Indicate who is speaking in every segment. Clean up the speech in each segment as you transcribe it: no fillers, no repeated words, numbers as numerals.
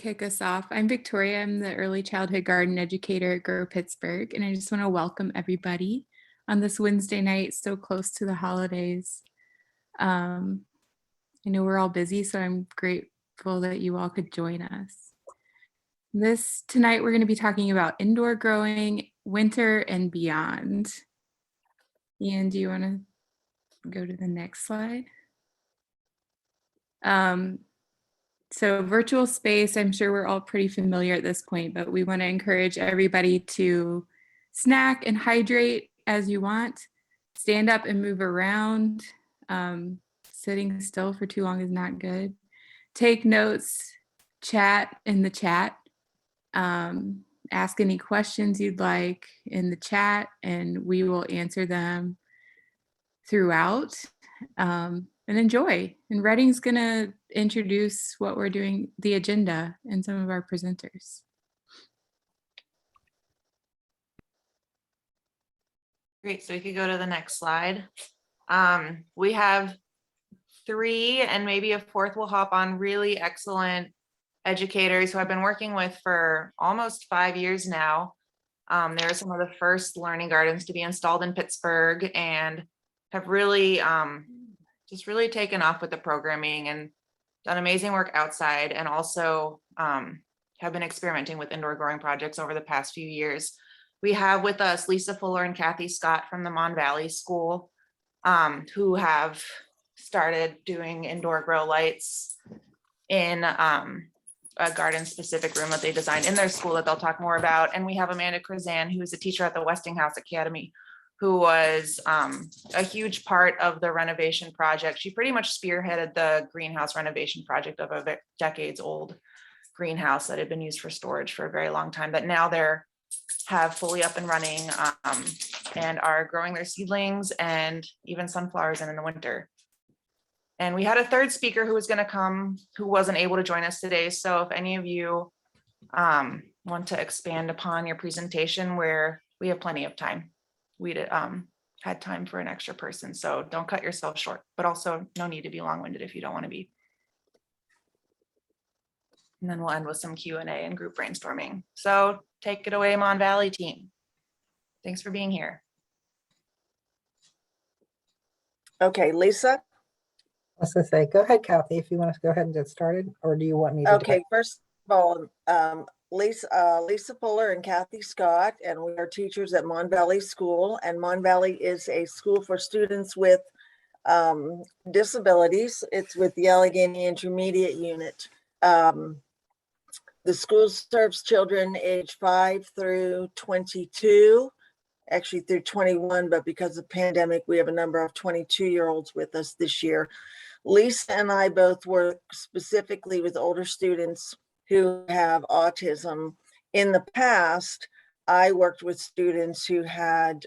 Speaker 1: kick us off. I'm Victoria. I'm the early childhood garden educator at Grow Pittsburgh, and I just want to welcome everybody on this Wednesday night, so close to the holidays. I know we're all busy, so I'm grateful that you all could join us. Tonight, we're going to be talking about indoor growing, winter, and beyond. Ian, do you want to go to the next slide? So virtual space, I'm sure we're all pretty familiar at this point, but we want to encourage everybody to snack and hydrate as you want. Stand up and move around. Sitting still for too long is not good. Take notes, chat in the chat. Ask any questions you'd like in the chat, and we will answer them throughout. And enjoy. And Redding's gonna introduce what we're doing, the agenda, and some of our presenters.
Speaker 2: Great, so we could go to the next slide. We have 3 and maybe a 4th will hop on, really excellent educators who I've been working with for almost 5 years now. They were some of the first learning gardens to be installed in Pittsburgh and have really just really taken off with the programming and done amazing work outside, and also have been experimenting with indoor growing projects over the past few years. We have with us Lisa Fuller and Kathy Scott from the Mon Valley School, who have started doing indoor grow lights in a garden specific room that they designed in their school that they'll talk more about. And we have Amanda Krazan, who is a teacher at the Westinghouse Academy, who was a huge part of the renovation project. She pretty much spearheaded the greenhouse renovation project of a decades old greenhouse that had been used for storage for a very long time, but now they're fully up and running and are growing their seedlings and even sunflowers in the winter. And we had a 3rd speaker who was going to come, who wasn't able to join us today. So if any of you want to expand upon your presentation, where we have plenty of time. We had time for an extra person, so don't cut yourself short, but also no need to be long-winded if you don't want to be. And then we'll end with some Q&A and group brainstorming. So take it away, Mon Valley team. Thanks for being here.
Speaker 3: Okay, Lisa.
Speaker 4: I was going to say, go ahead, Kathy, if you want to go ahead and get started, or do you want me to?
Speaker 3: Okay, first of all, Lisa Fuller and Kathy Scott, and we are teachers at Mon Valley School, and Mon Valley is a school for students with disabilities. It's with the Allegheny Intermediate Unit. The school serves children age 5 through 22, actually through 21, but because of the pandemic, we have a number of 22-year-olds with us this year. Lisa and I both work specifically with older students who have autism. In the past, I worked with students who had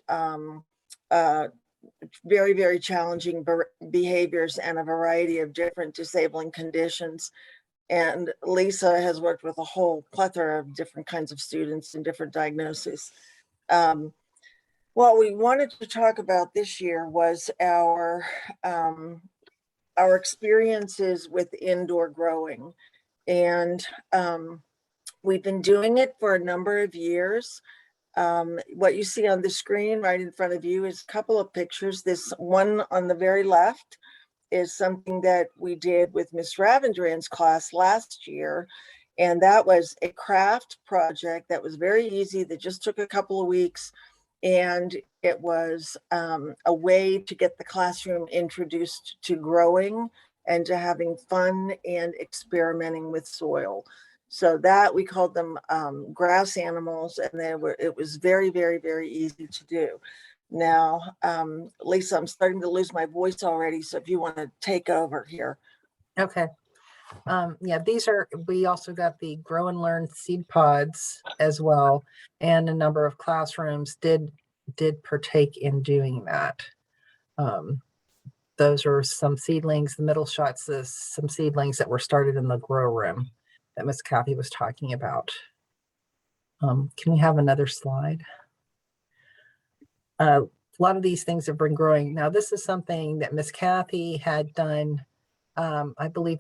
Speaker 3: very, very challenging behaviors and a variety of different disabling conditions. And Lisa has worked with a whole plethora of different kinds of students and different diagnoses. What we wanted to talk about this year was our experiences with indoor growing. And we've been doing it for a number of years. What you see on the screen right in front of you is a couple of pictures. This one on the very left is something that we did with Miss Ravendran's class last year. And that was a craft project that was very easy, that just took a couple of weeks. And it was a way to get the classroom introduced to growing and to having fun and experimenting with soil. So that we called them grass animals, and it was very, very, very easy to do. Now, Lisa, I'm starting to lose my voice already, so if you want to take over here.
Speaker 4: Okay. Yeah, we also got the Grow and Learn Seedpods as well, and a number of classrooms did partake in doing that. Those are some seedlings, the middle shots is some seedlings that were started in the grow room that Miss Kathy was talking about. Can we have another slide? A lot of these things have been growing. Now, this is something that Miss Kathy had done, I believe,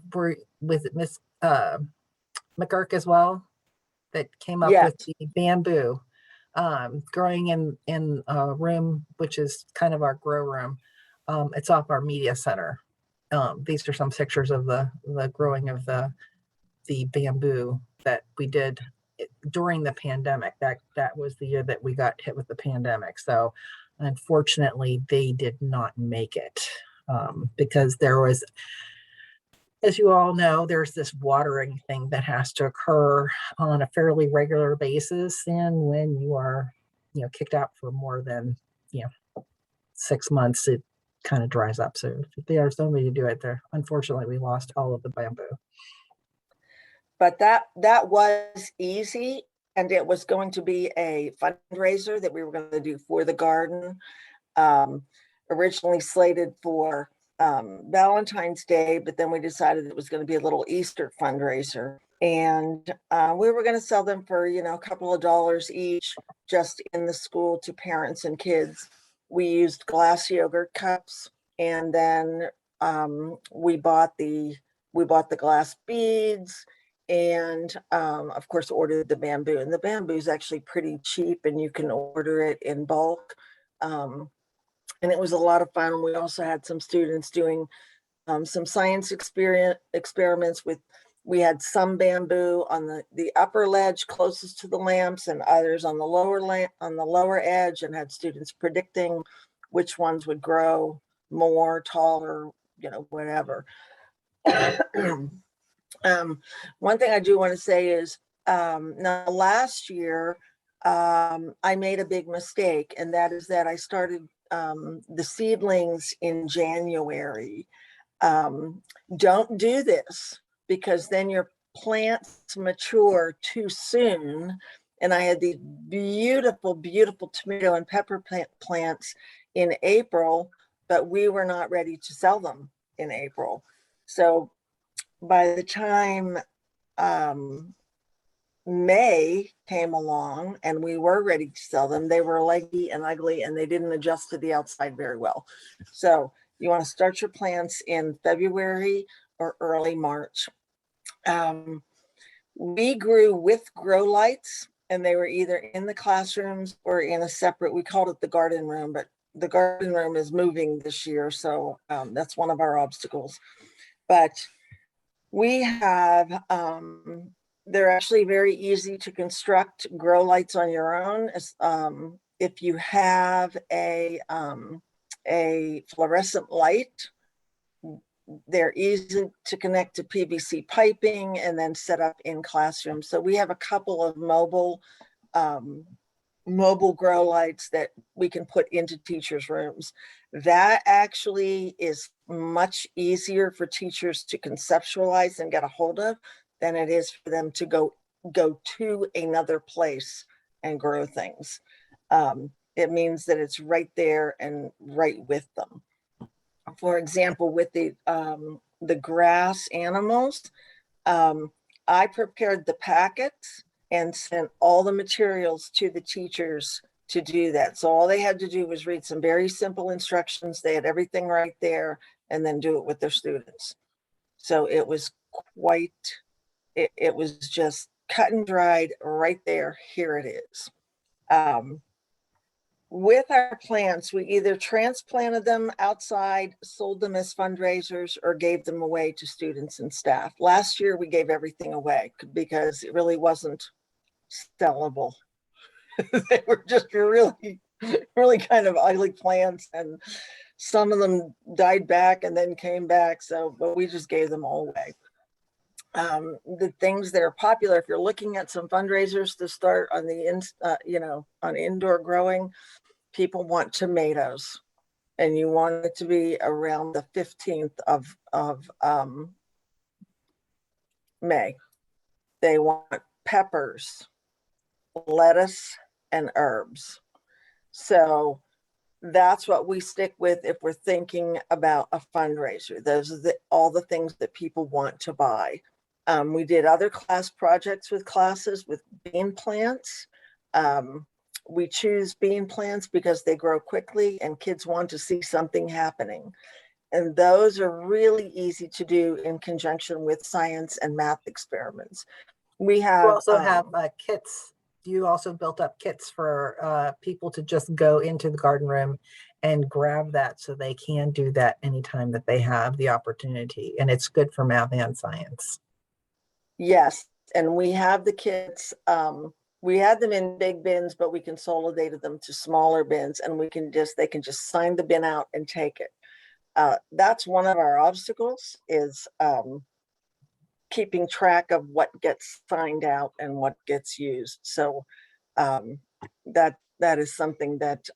Speaker 4: with Miss McGurk as well, that came up with
Speaker 3: Yes.
Speaker 4: the bamboo, growing in a room, which is kind of our grow room. It's off our media center. These are some pictures of the growing of the bamboo that we did during the pandemic. That was the year that we got hit with the pandemic. So unfortunately, they did not make it, because there was, as you all know, there's this watering thing that has to occur on a fairly regular basis. And when you are, kicked out for more than, 6 months, it kind of dries up. So if there's no way to do it there, unfortunately, we lost all of the bamboo.
Speaker 3: But that was easy, and it was going to be a fundraiser that we were going to do for the garden, originally slated for Valentine's Day, but then we decided it was going to be a little Easter fundraiser, and we were going to sell them for a couple of dollars each, just in the school to parents and kids. We used glass yogurt cups, and then we bought the glass beads, and of course ordered the bamboo. And the bamboo is actually pretty cheap, and you can order it in bulk. And it was a lot of fun. We also had some students doing some science experiments with. We had some bamboo on the upper ledge closest to the lamps, and others on the lower edge, and had students predicting which ones would grow more, taller, whatever. One thing I do want to say is, now last year, I made a big mistake, and that is that I started the seedlings in January. Don't do this, because then your plants mature too soon. And I had these beautiful, beautiful tomato and pepper plants in April, but we were not ready to sell them in April. So by the time May came along and we were ready to sell them, they were leggy and ugly, and they didn't adjust to the outside very well. So you want to start your plants in February or early March. We grew with grow lights, and they were either in the classrooms or in a separate, we called it the garden room, but the garden room is moving this year. So that's one of our obstacles. But we have, they're actually very easy to construct grow lights on your own. If you have a fluorescent light, they're easy to connect to PVC piping and then set up in classrooms. So we have a couple of mobile grow lights that we can put into teachers' rooms. That actually is much easier for teachers to conceptualize and get a hold of than it is for them to go to another place and grow things. It means that it's right there and right with them. For example, with the grass animals, I prepared the packets and sent all the materials to the teachers to do that. So all they had to do was read some very simple instructions. They had everything right there, and then do it with their students. So it was it was just cut and dried right there. Here it is. With our plants, we either transplanted them outside, sold them as fundraisers, or gave them away to students and staff. Last year, we gave everything away because it really wasn't sellable. They were just really, really kind of ugly plants, and some of them died back and then came back. So, but we just gave them all away. The things that are popular, if you're looking at some fundraisers to start on on indoor growing, people want tomatoes, and you want it to be around the 15th of May. They want peppers, lettuce, and herbs. So that's what we stick with if we're thinking about a fundraiser. Those are all the things that people want to buy. We did other class projects with classes with bean plants. We choose bean plants because they grow quickly and kids want to see something happening. And those are really easy to do in conjunction with science and math experiments. We
Speaker 4: You
Speaker 3: have,
Speaker 4: also have kits. You also built up kits for people to just go into the garden room and grab that, so they can do that anytime that they have the opportunity. And it's good for math and science.
Speaker 3: yes, and we have the kits. We had them in big bins, but we consolidated them to smaller bins, and they can just sign the bin out and take it. That's one of our obstacles, is keeping track of what gets signed out and what gets used. So that is something that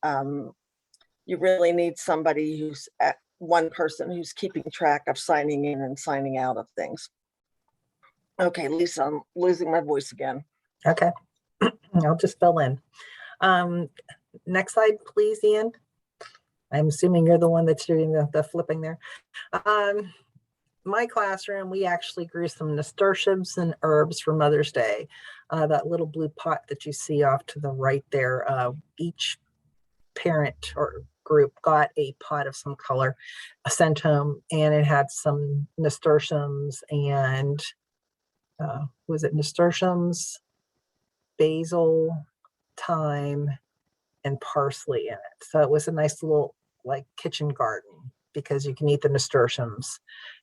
Speaker 3: you really need somebody who's one person who's keeping track of signing in and signing out of things. Okay, Lisa, I'm losing my voice again.
Speaker 4: Okay. I'll just fill in. Next slide, please, Ian. I'm assuming you're the one that's doing the flipping there. My classroom, we actually grew some nasturtiums and herbs for Mother's Day. That little blue pot that you see off to the right there, each parent or group got a pot of some color, sent home, and it had some nasturtiums and was it nasturtiums, basil, thyme, and parsley in it. So it was a nice little like kitchen garden, because you can eat the nasturtiums.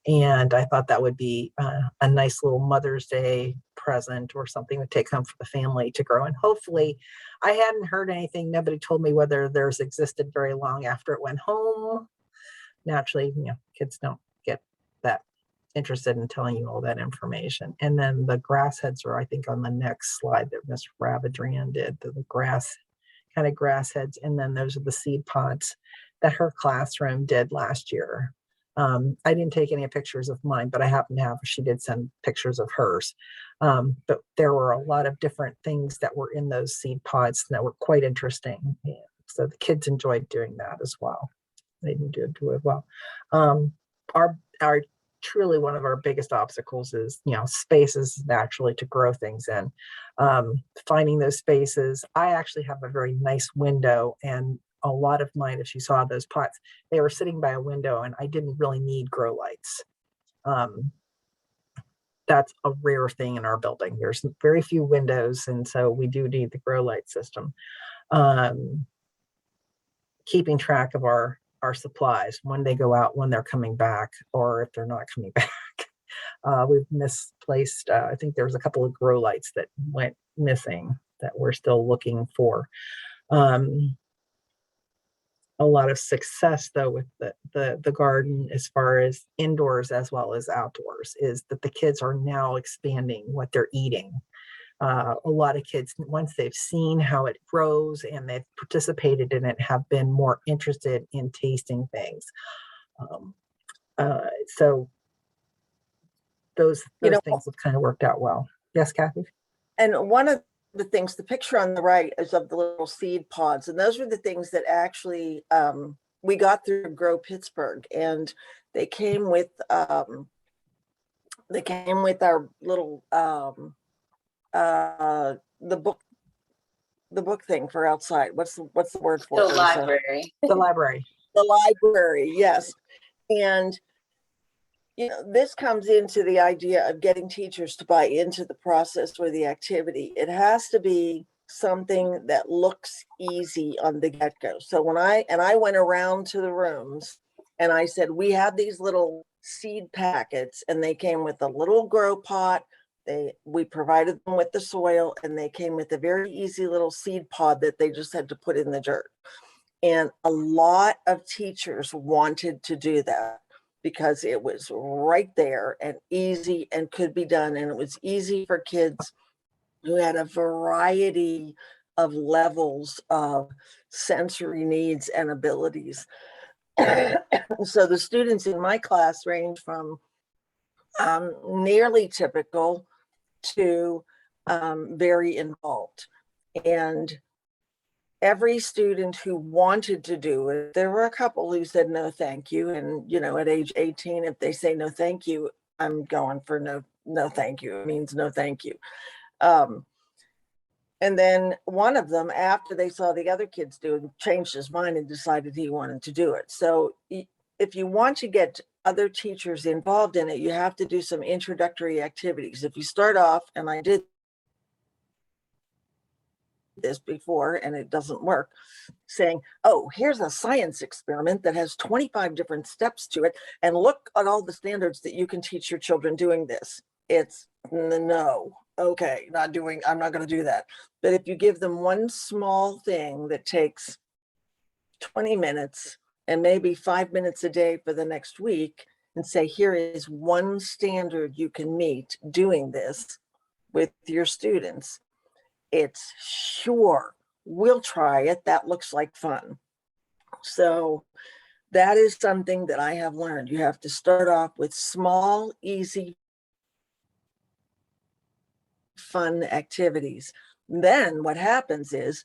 Speaker 4: And I thought that would be a nice little Mother's Day present or something to take home for the family to grow. And hopefully, I hadn't heard anything. Nobody told me whether theirs existed very long after it went home. Naturally, kids don't get that interested in telling you all that information. And then the grass heads are, I think, on the next slide that Miss Ravadrian did, the grass heads. And then those are the seed pods that her classroom did last year. I didn't take any pictures of mine, but I happen to have, she did send pictures of hers. But there were a lot of different things that were in those seed pods that were quite interesting. And so the kids enjoyed doing that as well. They didn't do it well. Our truly one of our biggest obstacles is, spaces naturally to grow things in. Finding those spaces. I actually have a very nice window, and a lot of mine, if you saw those pots, they were sitting by a window, and I didn't really need grow lights. That's a rare thing in our building. There's very few windows, and so we do need the grow light system. Keeping track of our supplies, when they go out, when they're coming back, or if they're not coming back. We've misplaced, I think there was a couple of grow lights that went missing that we're still looking for. A lot of success though with the garden, as far as indoors as well as outdoors, is that the kids are now expanding what they're eating. A lot of kids, once they've seen how it grows and they've participated in it, have been more interested in tasting things. So those things have kind of worked out well. Yes, Kathy?
Speaker 3: And one of the things, the picture on the right is of the little seed pods. And those were the things that actually we got through Grow Pittsburgh. And they came with our little the book thing for outside. What's the word for it?
Speaker 5: The library.
Speaker 4: The library.
Speaker 3: The library, yes. And this comes into the idea of getting teachers to buy into the process or the activity. It has to be something that looks easy on the get-go. So when I went around to the rooms and I said, we have these little seed packets, and they came with a little grow pot. We provided them with the soil, and they came with a very easy little seed pod that they just had to put in the dirt. And a lot of teachers wanted to do that because it was right there and easy and could be done. And it was easy for kids who had a variety of levels of sensory needs and abilities. So the students in my class range from nearly typical to very involved. And every student who wanted to do it, there were a couple who said no thank you. And at age 18, if they say no thank you, I'm going for no thank you. It means no thank you. And then one of them, after they saw the other kids do it, changed his mind and decided he wanted to do it. So if you want to get other teachers involved in it, you have to do some introductory activities. If you start off, and I did this before and it doesn't work, saying, oh, here's a science experiment that has 25 different steps to it, and look at all the standards that you can teach your children doing this. It's no, okay, I'm not going to do that. But if you give them one small thing that takes 20 minutes and maybe 5 minutes a day for the next week, and say, here is one standard you can meet doing this with your students, it's sure, we'll try it. That looks like fun. So that is something that I have learned. You have to start off with small, easy, fun activities. Then what happens is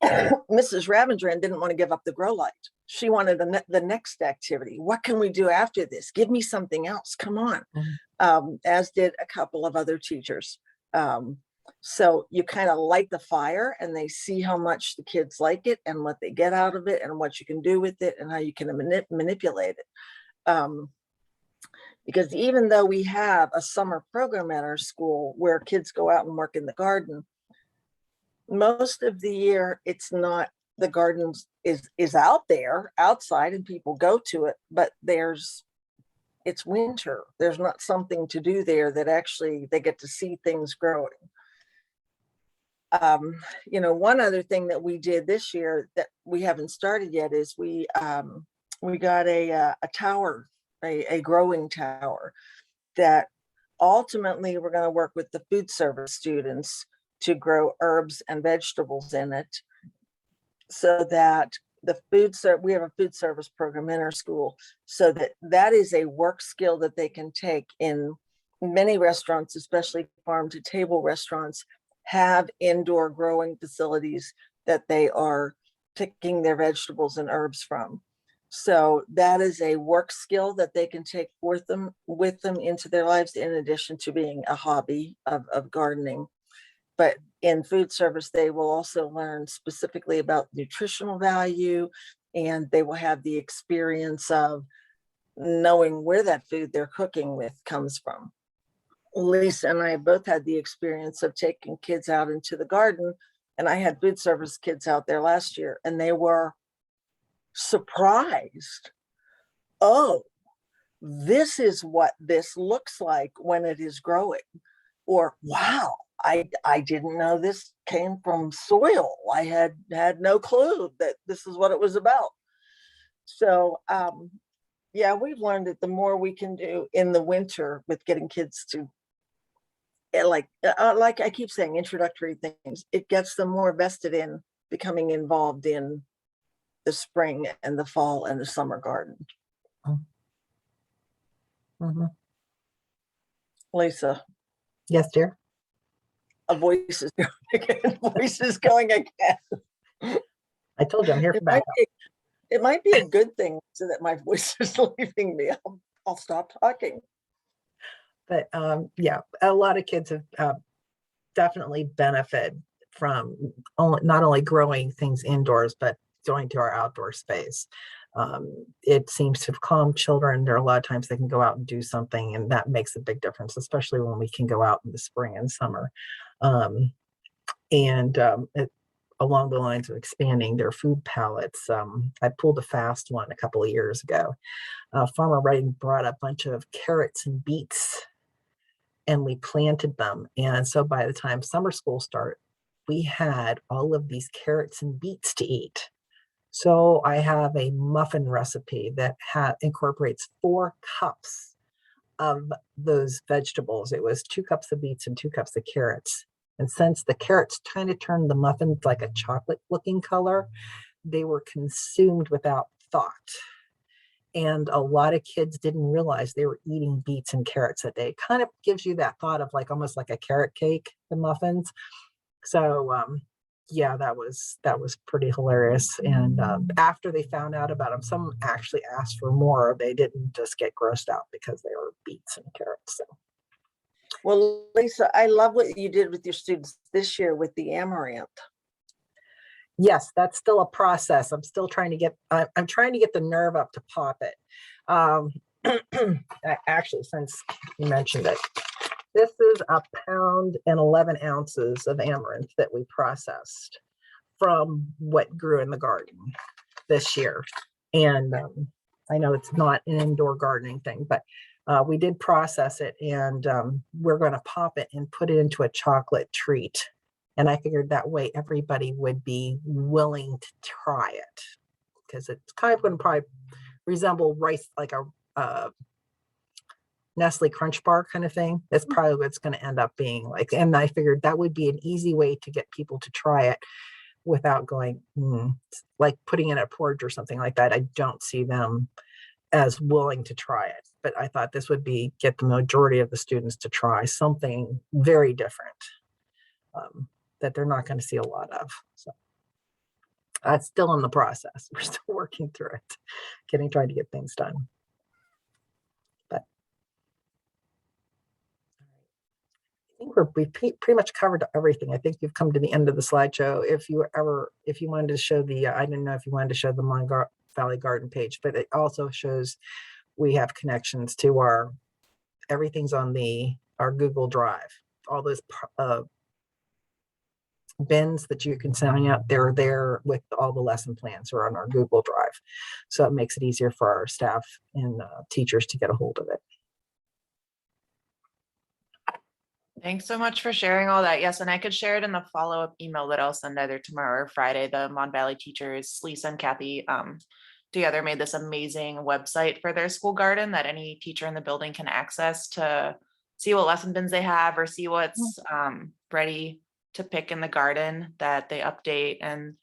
Speaker 3: Mrs. Ravendran didn't want to give up the grow light. She wanted the next activity. What can we do after this? Give me something else. Come on. As did a couple of other teachers. So you kind of light the fire and they see how much the kids like it and what they get out of it and what you can do with it and how you can manipulate it. Because even though we have a summer program at our school where kids go out and work in the garden, most of the year it's not, the garden is out there outside and people go to it, but it's winter. There's not something to do there that actually they get to see things growing. One other thing that we did this year that we haven't started yet is we got a tower, a growing tower that ultimately we're going to work with the food service students to grow herbs and vegetables in it, so that we have a food service program in our school, so that is a work skill that they can take in many restaurants, especially farm to table restaurants, have indoor growing facilities that they are picking their vegetables and herbs from. So that is a work skill that they can take with them into their lives, in addition to being a hobby of gardening. But in food service, they will also learn specifically about nutritional value, and they will have the experience of knowing where that food they're cooking with comes from. Lisa and I both had the experience of taking kids out into the garden, and I had food service kids out there last year, and they were surprised. Oh, this is what this looks like when it is growing. Or, wow, I didn't know this came from soil. I had no clue that this is what it was about. So, yeah, we've learned that the more we can do in the winter with getting kids to, like I keep saying, introductory things, it gets them more vested in becoming involved in the spring and the fall and the summer garden.
Speaker 4: Mm-hmm.
Speaker 3: Lisa.
Speaker 4: Yes, dear.
Speaker 3: A voice is going again. Voice is going again.
Speaker 4: I told you I'm here for backup.
Speaker 3: It might be a good thing so that my voice is leaving me. I'll stop talking.
Speaker 4: But yeah, a lot of kids have definitely benefited from not only growing things indoors, but going to our outdoor space. It seems to have calmed children. There are a lot of times they can go out and do something, and that makes a big difference, especially when we can go out in the spring and summer. Along the lines of expanding their food palettes, I pulled a fast one a couple of years ago. Farmer brought a bunch of carrots and beets, and we planted them. And so by the time summer school started, we had all of these carrots and beets to eat. So I have a muffin recipe that incorporates 4 cups of those vegetables. It was 2 cups of beets and 2 cups of carrots. And since the carrots kind of turned the muffins like a chocolate looking color, they were consumed without thought. And a lot of kids didn't realize they were eating beets and carrots that day. It kind of gives you that thought of like almost like a carrot cake, the muffins. So yeah, that was pretty hilarious. And after they found out about them, some actually asked for more. They didn't just get grossed out because they were beets and carrots. So.
Speaker 3: Well, Lisa, I love what you did with your students this year with the amaranth.
Speaker 4: Yes, that's still a process. I'm still trying to get, I'm trying to get the nerve up to pop it. Actually, since you mentioned it, this is 1 pound and 11 ounces of amaranth that we processed. from what grew in the garden this year. And I know it's not an indoor gardening thing, but we did process it, and we're going to pop it and put it into a chocolate treat. And I figured that way everybody would be willing to try it, because it's kind of going to probably resemble rice, like a Nestle Crunch Bar kind of thing. That's probably what it's going to end up being like. And I figured that would be an easy way to get people to try it without going, like putting in a porridge or something like that. I don't see them as willing to try it, but I thought this would be get the majority of the students to try something very different that they're not going to see a lot of. So that's still in the process. We're still working through it, trying to get things done. But I think we've pretty much covered everything. I think you've come to the end of the slideshow. If you wanted to show the, I didn't know if you wanted to show the Mon Valley Garden page, but it also shows we have connections to everything's on our Google Drive. All those bins that you can sign up, they're there with all the lesson plans are on our Google Drive. So it makes it easier for our staff and teachers to get a hold of it.
Speaker 2: Thanks so much for sharing all that. Yes, and I could share it in the follow-up email that I'll send either tomorrow or Friday. The Mon Valley teachers, Lisa and Kathy, together made this amazing website for their school garden that any teacher in the building can access to see what lesson bins they have or see what's ready to pick in the garden that they update. And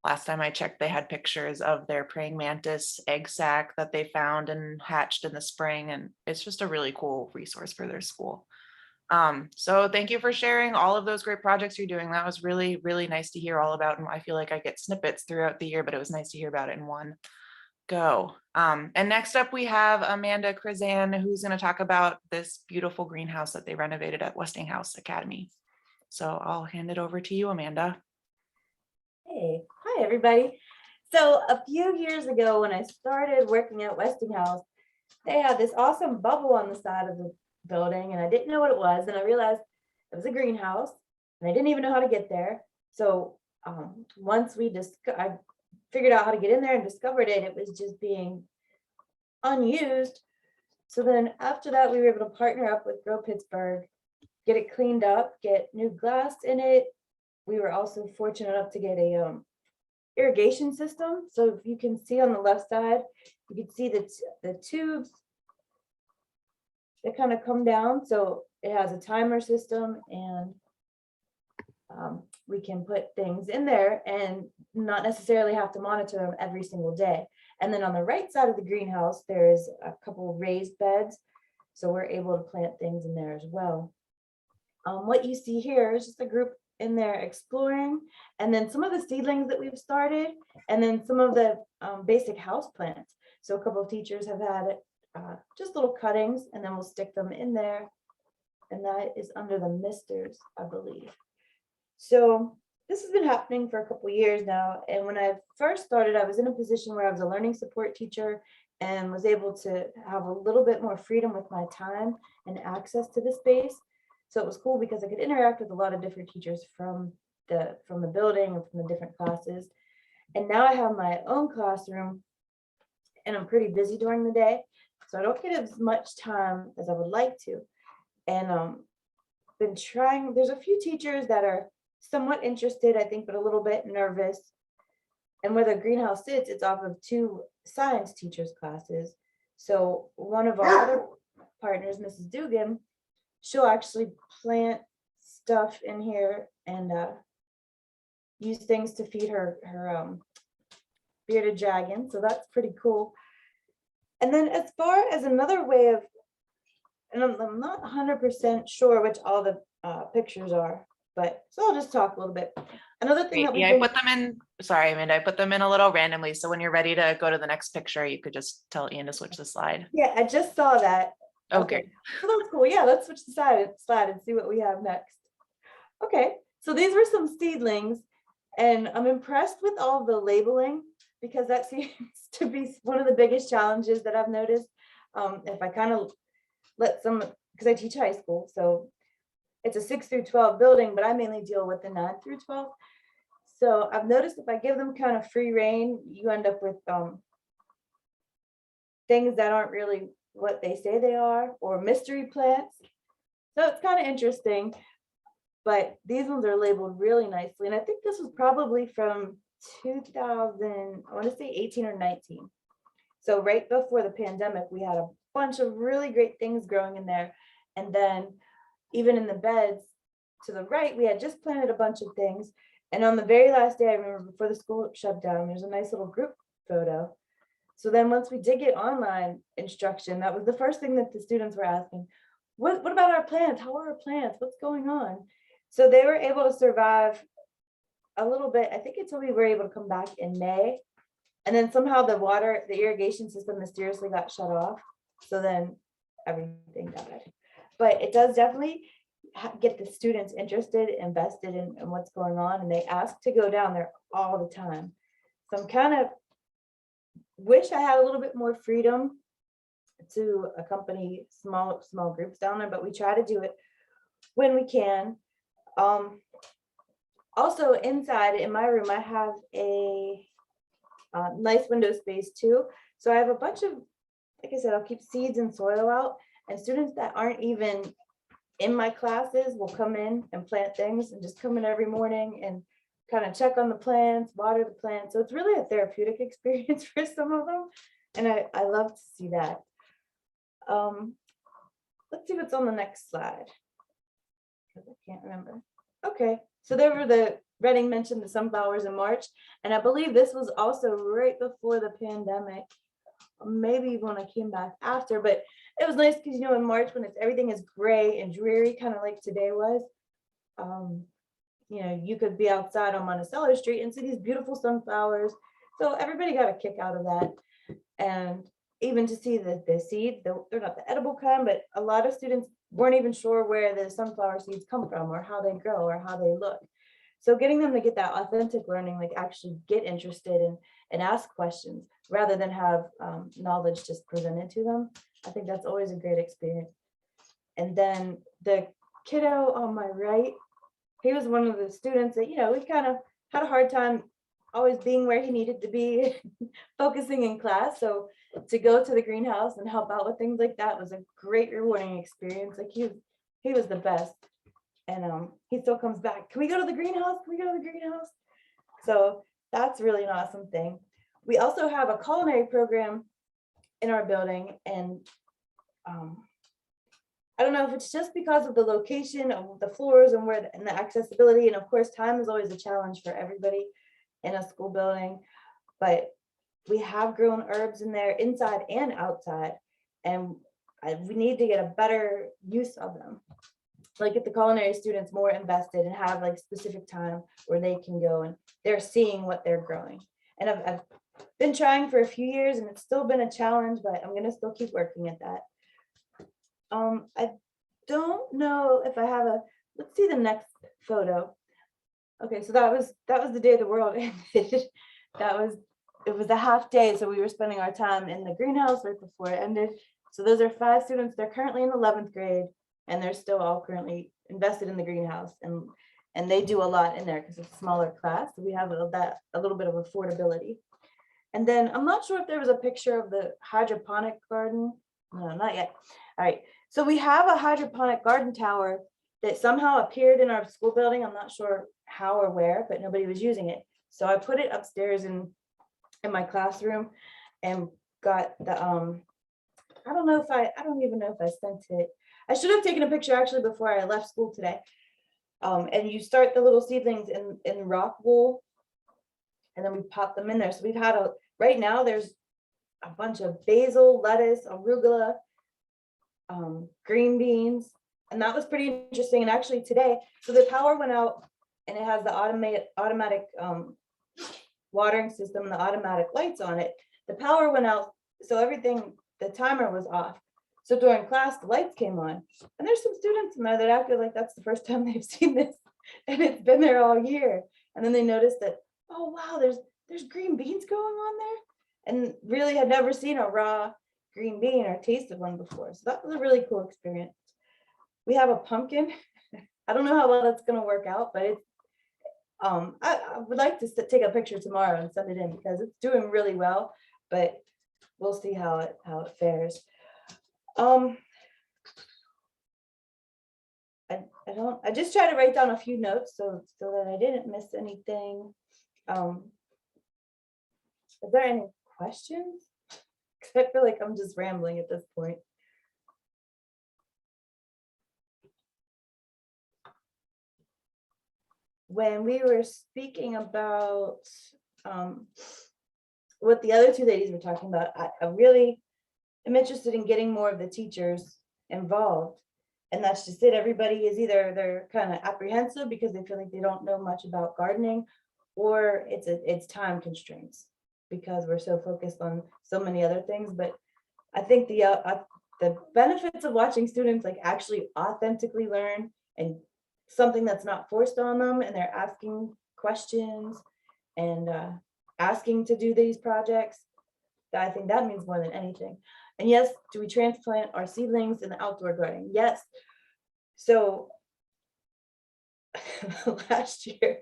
Speaker 2: last time I checked, they had pictures of their praying mantis egg sac that they found and hatched in the spring. And it's just a really cool resource for their school. So thank you for sharing all of those great projects you're doing. That was really, really nice to hear all about. And I feel like I get snippets throughout the year, but it was nice to hear about it in one go. And next up we have Amanda Krizan, who's going to talk about this beautiful greenhouse that they renovated at Westinghouse Academy. So I'll hand it over to you, Amanda.
Speaker 5: Hey, hi everybody. So a few years ago when I started working at Westinghouse, they had this awesome bubble on the side of the building, and I didn't know what it was, and I realized it was a greenhouse and I didn't even know how to get there. So once I figured out how to get in there and discovered it was just being unused. So then after that, we were able to partner up with Grow Pittsburgh, get it cleaned up, get new glass in it. We were also fortunate enough to get a irrigation system. So if you can see on the left side, you can see the tubes that kind of come down. So it has a timer system, and we can put things in there and not necessarily have to monitor them every single day. And then on the right side of the greenhouse, there's a couple raised beds. So we're able to plant things in there as well. What you see here is just a group in there exploring, and then some of the seedlings that we've started, and then some of the basic house plants. So a couple of teachers have had just little cuttings, and then we'll stick them in there, and that is under the misters, I believe. So this has been happening for a couple of years now, and when I first started, I was in a position where I was a learning support teacher and was able to have a little bit more freedom with my time and access to the space. So it was cool because I could interact with a lot of different teachers from the building and from the different classes. And now I have my own classroom, and I'm pretty busy during the day, so I don't get as much time as I would like to. And been trying, there's a few teachers that are somewhat interested, I think, but a little bit nervous. And where the greenhouse sits, it's off of 2 science teachers classes. So one of our other partners, Mrs. Dugan, she'll actually plant stuff in here and use things to feed her bearded dragon. So that's pretty cool. And then as far as another way of, and I'm not 100% sure which all the pictures are, but so I'll just talk a little bit. Another thing that
Speaker 2: I put them in, sorry, Amanda, I put them in a little randomly. So when you're ready to go to the next picture, you could just tell Ian to switch the slide.
Speaker 5: Yeah, I just saw that.
Speaker 2: Okay.
Speaker 5: So that's cool. Yeah, let's switch the slide and see what we have next. Okay, so these were some seedlings, and I'm impressed with all the labeling, because that seems to be one of the biggest challenges that I've noticed. If I kind of let some, because I teach high school, so it's a 6 through 12 building, but I mainly deal with the 9 through 12. So I've noticed if I give them kind of free rein, you end up with things that aren't really what they say they are, or mystery plants. So it's kind of interesting, but these ones are labeled really nicely. And I think this was probably from 2000, I want to say 18 or 19. So right before the pandemic, we had a bunch of really great things growing in there. And then even in the beds to the right, we had just planted a bunch of things. And on the very last day, I remember before the school shut down, there's a nice little group photo. So then once we did get online instruction, that was the first thing that the students were asking, what about our plants? How are our plants? What's going on? So they were able to survive a little bit. I think until we were able to come back in May. And then somehow the irrigation system mysteriously got shut off. So then everything died. But it does definitely get the students interested, invested in what's going on. And they ask to go down there all the time. So I'm kind of wish I had a little bit more freedom to accompany small groups down there, but we try to do it when we can. Also inside in my room, I have a nice window space too. So I have a bunch of, like I said, I'll keep seeds and soil out, and students that aren't even in my classes will come in and plant things and just come in every morning and kind of check on the plants, water the plants. So it's really a therapeutic experience for some of them. And I love to see that. Let's see what's on the next slide, because I can't remember. Okay, so there were Redding mentioned the sunflowers in March, and I believe this was also right before the pandemic, maybe when I came back after, but it was nice because, you know, in March when everything is gray and dreary, kind of like today was, you know, you could be outside on Monticello Street and see these beautiful sunflowers. So everybody got a kick out of that. And even to see the seeds, they're not the edible kind, but a lot of students weren't even sure where the sunflower seeds come from or how they grow or how they look. So getting them to get that authentic learning, like actually get interested and ask questions rather than have knowledge just presented to them. I think that's always a great experience. And then the kiddo on my right, he was one of the students that, you know, we kind of had a hard time always being where he needed to be, focusing in class. So to go to the greenhouse and help out with things like that was a great rewarding experience. Like he was the best. And he still comes back. Can we go to the greenhouse? Can we go to the greenhouse? So that's really an awesome thing. We also have a culinary program in our building, and I don't know if it's just because of the location of the floors and and the accessibility, and of course time is always a challenge for everybody in a school building, but we have grown herbs in there inside and outside, and we need to get a better use of them. Like get the culinary students more invested and have like specific time where they can go and they're seeing what they're growing. And I've been trying for a few years and it's still been a challenge, but I'm gonna still keep working at that. I don't know if I have let's see the next photo. Okay, so that was the day the world ended. It was a half day, so we were spending our time in the greenhouse right before it ended. So those are 5 students. They're currently in 11th grade. And they're still all currently invested in the greenhouse, and they do a lot in there because it's a smaller class. So we have a little bit of affordability. And then I'm not sure if there was a picture of the hydroponic garden. No, not yet. All right. So we have a hydroponic garden tower that somehow appeared in our school building. I'm not sure how or where, but nobody was using it. So I put it upstairs in my classroom and got the I don't even know if I sent it. I should have taken a picture actually before I left school today. And you start the little seedlings in Rockwool, and then we pop them in there. So we've had right now there's a bunch of basil, lettuce, arugula, green beans, and that was pretty interesting. And actually today, so the power went out, and it has the automatic watering system, and the automatic lights on it. The power went out, so everything, the timer was off. So during class, the lights came on, and there's some students in there that acted like that's the first time they've seen this, and it's been there all year. And then they noticed that, oh wow, there's green beans going on there, and really had never seen a raw green bean or tasted one before. So that was a really cool experience. We have a pumpkin. I don't know how well that's going to work out, but I would like to take a picture tomorrow and send it in because it's doing really well, but we'll see how it fares. I just try to write down a few notes so that I didn't miss anything. Is there any questions? 'Cause I feel like I'm just rambling at this point. When we were speaking about what the other two ladies were talking about, I really am interested in getting more of the teachers involved. And that's just it. Everybody is either they're kind of apprehensive because they feel like they don't know much about gardening, or it's time constraints because we're so focused on so many other things. But I think the benefits of watching students like actually authentically learn and something that's not forced on them, and they're asking questions and asking to do these projects, I think that means more than anything. And yes, do we transplant our seedlings in the outdoor garden? Yes. So last year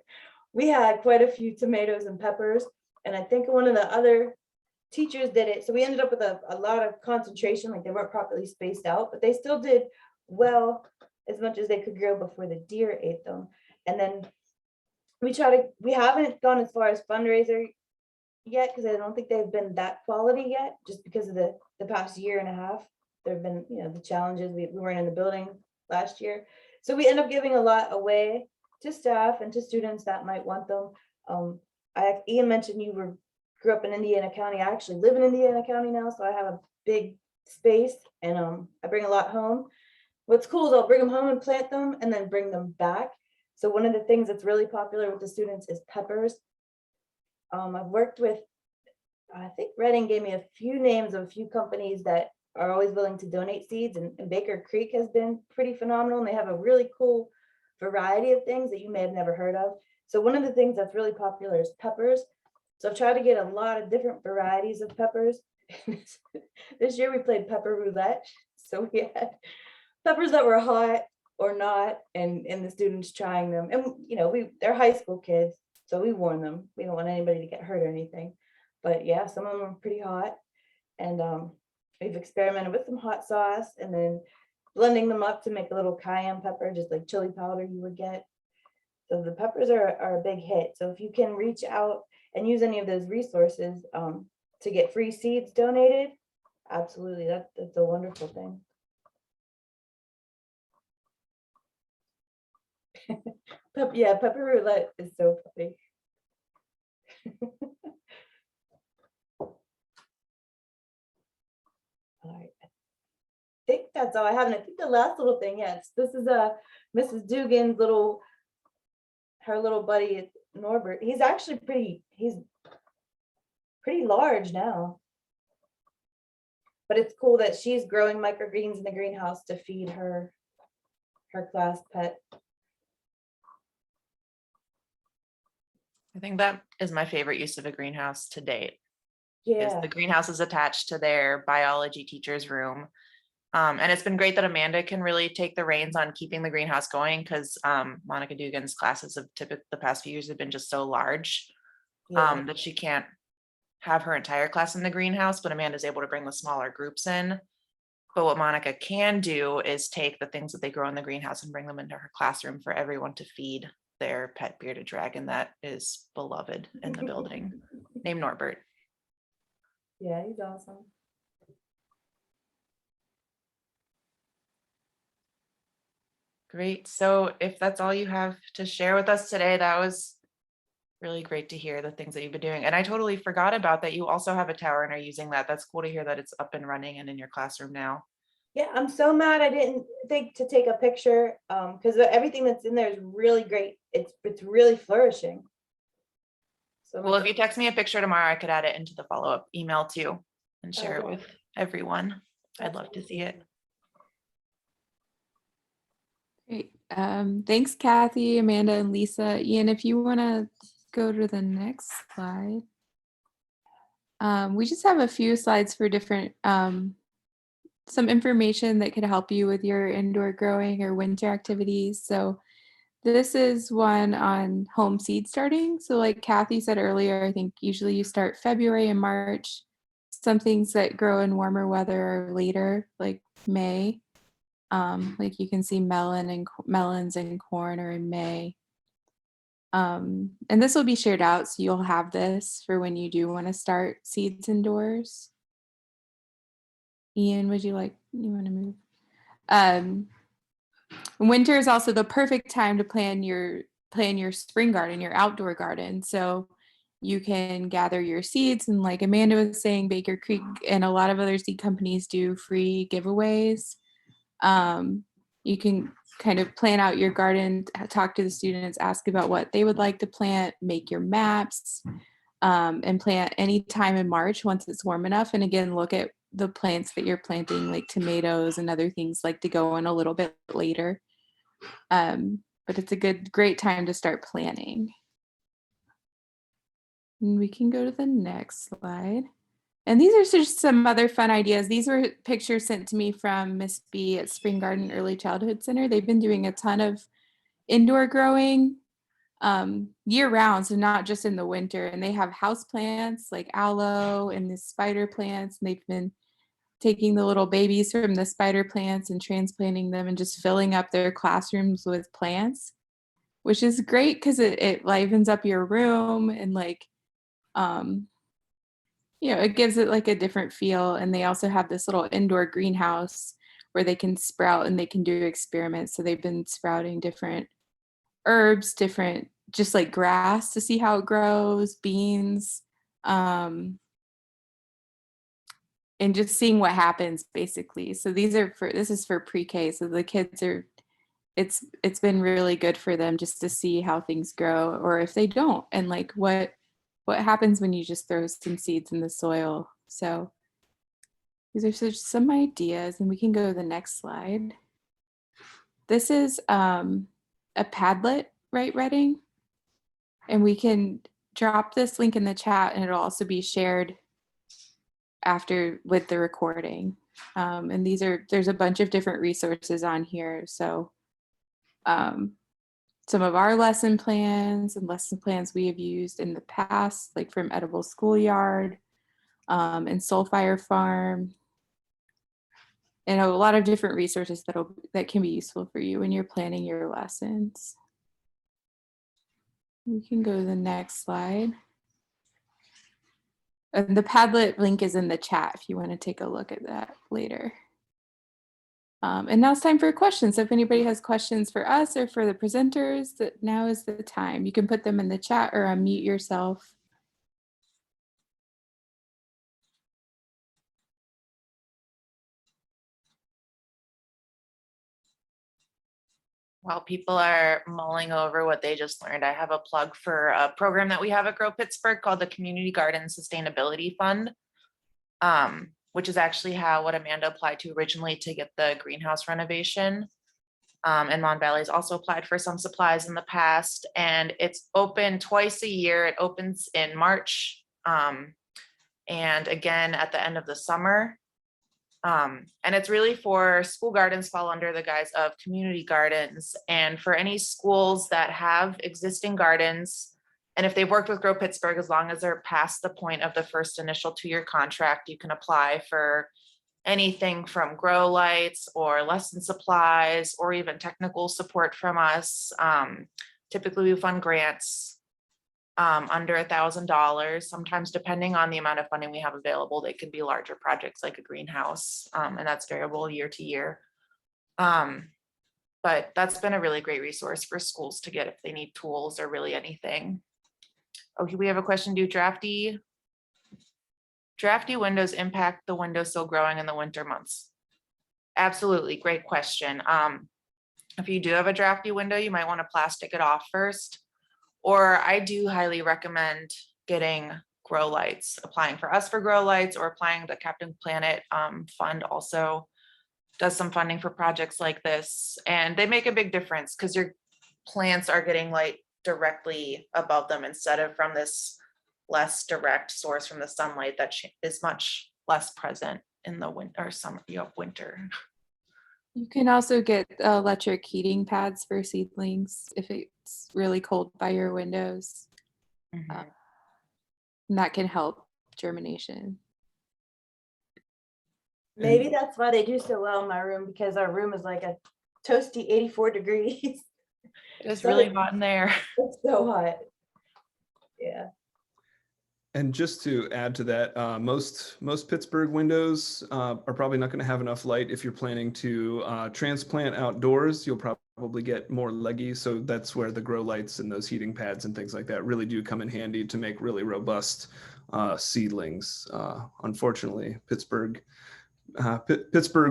Speaker 5: we had quite a few tomatoes and peppers, and I think one of the other teachers did it. So we ended up with a lot of concentration, like they weren't properly spaced out, but they still did well as much as they could grow before the deer ate them. And then we haven't gone as far as fundraiser yet because I don't think they've been that quality yet, just because of the past year and a half. There have been, the challenges. We weren't in the building last year. So we end up giving a lot away to staff and to students that might want them. Ian mentioned you grew up in Indiana County. I actually live in Indiana County now, so I have a big space and I bring a lot home. What's cool is I'll bring them home and plant them and then bring them back. So one of the things that's really popular with the students is peppers. I've worked with, I think Reading gave me a few names of a few companies that are always willing to donate seeds, and Baker Creek has been pretty phenomenal, and they have a really cool variety of things that you may have never heard of. So one of the things that's really popular is peppers. So I've tried to get a lot of different varieties of peppers. This year we played pepper roulette. So we had peppers that were hot or not, and the students trying them. And they're high school kids, so we warn them. We don't want anybody to get hurt or anything. But yeah, some of them are pretty hot. And we've experimented with some hot sauce and then blending them up to make a little cayenne pepper, just like chili powder you would get. So the peppers are a big hit. So if you can reach out and use any of those resources to get free seeds donated, absolutely, that's a wonderful thing. Yeah, pepper roulette is so funny. All right, I think that's all I have. And I think the last little thing, yes, this is Mrs. Dugan's her little buddy Norbert. He's actually pretty large now. But it's cool that she's growing microgreens in the greenhouse to feed her class pet.
Speaker 2: I think that is my favorite use of a greenhouse to date.
Speaker 5: Yeah.
Speaker 2: The greenhouse is attached to their biology teacher's room. And it's been great that Amanda can really take the reins on keeping the greenhouse going, because Monica Dugan's classes of the past few years have been just so large that she can't have her entire class in the greenhouse, but Amanda's able to bring the smaller groups in. But what Monica can do is take the things that they grow in the greenhouse and bring them into her classroom for everyone to feed their pet bearded dragon that is beloved in the building, named Norbert.
Speaker 5: Yeah, he's awesome.
Speaker 2: Great. So if that's all you have to share with us today, that was really great to hear the things that you've been doing. And I totally forgot about that. You also have a tower and are using that. That's cool to hear that it's up and running and in your classroom now.
Speaker 5: Yeah, I'm so mad I didn't think to take a picture because everything that's in there is really great. It's really flourishing. So
Speaker 2: Well, if you text me a picture tomorrow, I could add it into the follow-up email too and share it
Speaker 5: Okay.
Speaker 2: with everyone. I'd love to see it.
Speaker 1: Great. Thanks, Kathy, Amanda, and Lisa. Ian, if you want to go to the next slide. We just have a few slides for different, some information that could help you with your indoor growing or winter activities. So This is one on home seed starting. So like Kathy said earlier, I think usually you start February and March. Some things that grow in warmer weather are later, like May. Like you can see melons and corn are in May. And this will be shared out, so you'll have this for when you do want to start seeds indoors. Ian, you want to move? Winter is also the perfect time to plan your spring garden, your outdoor garden. So you can gather your seeds, and like Amanda was saying, Baker Creek and a lot of other seed companies do free giveaways. You can kind of plan out your garden, talk to the students, ask about what they would like to plant, make your maps, and plant any time in March once it's warm enough. And again, look at the plants that you're planting, like tomatoes and other things, like to go in a little bit later. But it's a great time to start planning. And we can go to the next slide. And these are just some other fun ideas. These were pictures sent to me from Miss B at Spring Garden Early Childhood Center. They've been doing a ton of indoor growing year round, so not just in the winter. And they have house plants like aloe and the spider plants. And they've been taking the little babies from the spider plants and transplanting them and just filling up their classrooms with plants, which is great because it livens up your room and like, it gives it like a different feel. And they also have this little indoor greenhouse where they can sprout and they can do experiments. So they've been sprouting different herbs, just like grass to see how it grows, beans, and just seeing what happens basically. So this is for pre-K. So the kids it's been really good for them just to see how things grow, or if they don't, and like what happens when you just throw some seeds in the soil. So these are just some ideas, and we can go to the next slide. This is a Padlet, right, Redding? And we can drop this link in the chat, and it'll also be shared after with the recording. And there's a bunch of different resources on here. So some of our lesson plans and lesson plans we have used in the past, like from Edible Schoolyard and Soulfire Farm, and a lot of different resources that can be useful for you when you're planning your lessons. We can go to the next slide. And the Padlet link is in the chat if you want to take a look at that later. And now it's time for questions. So if anybody has questions for us or for the presenters, now is the time. You can put them in the chat or unmute yourself.
Speaker 2: While people are mulling over what they just learned, I have a plug for a program that we have at Grow Pittsburgh called the Community Garden Sustainability Fund, which is actually what Amanda applied to originally to get the greenhouse renovation. And Mon Valley's also applied for some supplies in the past, and it's open twice a year. It opens in March and again at the end of the summer. And it's really for school gardens, fall under the guise of community gardens, and for any schools that have existing gardens. And if they've worked with Grow Pittsburgh, as long as they're past the point of the first initial 2-year contract, you can apply for anything from grow lights or lesson supplies or even technical support from us. Typically we fund grants under $1,000. Sometimes, depending on the amount of funding we have available, they can be larger projects like a greenhouse, and that's variable year to year. But that's been a really great resource for schools to get if they need tools or really anything. Okay, we have a question. Do drafty windows impact the windowsill growing in the winter months? Absolutely, great question. If you do have a drafty window, you might want to plastic it off first. Or I do highly recommend getting grow lights, applying for us for grow lights, or applying the Captain Planet fund also does some funding for projects like this. And they make a big difference because your plants are getting light directly above them instead of from this less direct source from the sunlight that is much less present in the winter or summer, winter.
Speaker 1: You can also get electric heating pads for seedlings if it's really cold by your windows.
Speaker 2: Mhm.
Speaker 1: And that can help germination.
Speaker 5: Maybe that's why they do so well in my room, because our room is like a toasty 84 degrees.
Speaker 2: It's
Speaker 5: So
Speaker 2: really hot in there.
Speaker 5: It's so hot. Yeah.
Speaker 6: And just to add to that, most Pittsburgh windows are probably not going to have enough light if you're planning to transplant outdoors. You'll probably get more leggy, so that's where the grow lights and those heating pads and things like that really do come in handy to make really robust seedlings. Unfortunately, Pittsburgh